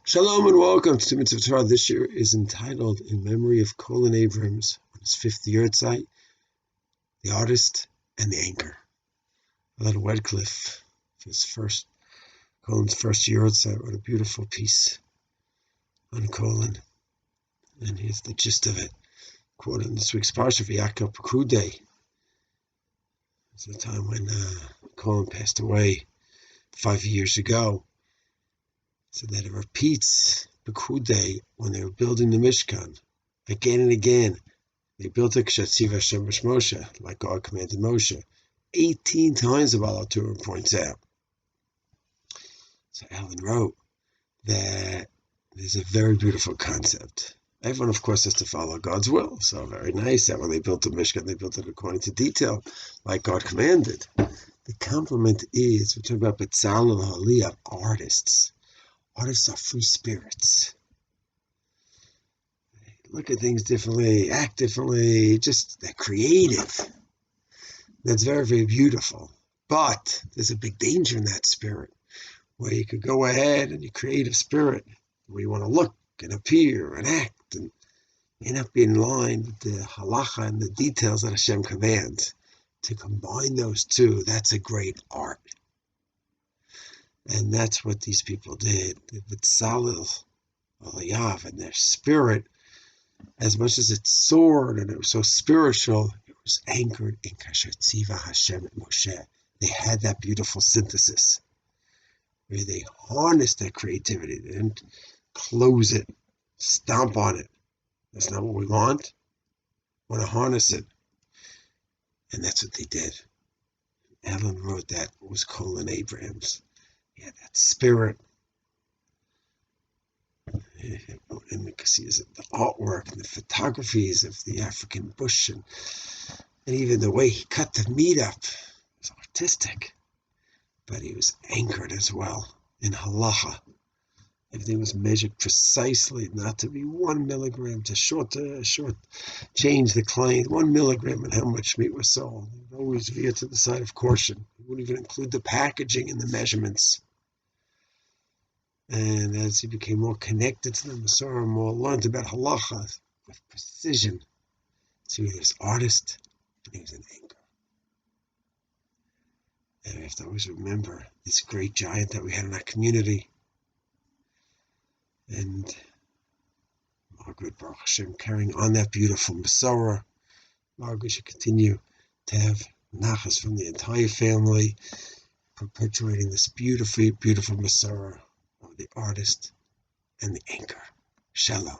Shalom and welcome to Mitzvah Torah. This year is entitled In Memory of Colin Abrams on his 5th Yohrzeit, the artist and the anchor. A little Wedcliffe, Colin's first Yohrzeit, wrote a beautiful piece on Colin. And here's the gist of it. Quote in this week's Parsha for Yaakov Pekudei. It's the time when Colin passed away 5 years ago. So that it repeats Pekudei when they were building the Mishkan. Again and again, they built it Kshatziv Hashem Moshe, like God commanded Moshe. 18 times the Baal HaTurim points out. So Alan wrote that there's a very beautiful concept. Everyone, of course, has to follow God's will. So very nice that when they built the Mishkan, they built it according to detail, like God commanded. The compliment is, we're talking about Betzalel Aliyah, artists. Artists are free spirits. They look at things differently, act differently, they're creative. That's very, very beautiful. But there's a big danger in that spirit, where you could go ahead and your creative spirit, where you want to look and appear and act, and may not be in line with the halacha and the details that Hashem commands. To combine those two, that's a great art. And that's what these people did. The Betzalel Aliyav and their spirit, as much as it soared and it was so spiritual, it was anchored in Kshatziv Hashem Moshe. They had that beautiful synthesis where they harnessed their creativity. They didn't close it, stomp on it. That's not what we want. We want to harness it. And that's what they did. Alan wrote that was Colin Abrams. Yeah, that spirit, and because he is the artwork and the photographies of the African bush, and even the way he cut the meat up was artistic, but he was anchored as well in halacha. Everything was measured precisely, not to be 1 milligram to short change the claim, 1 milligram and how much meat was sold. He would always veer to the side of caution. He wouldn't even include the packaging in the measurements. And as he became more connected to the Masorah, more learned about halacha with precision. So he was an artist and he was an anchor. And we have to always remember this great giant that we had in our community. And Margaret, Baruch Hashem, carrying on that beautiful Masorah. Margaret should continue to have nachas from the entire family, perpetuating this beautiful, beautiful Masorah of the artist and the anchor. Shalom.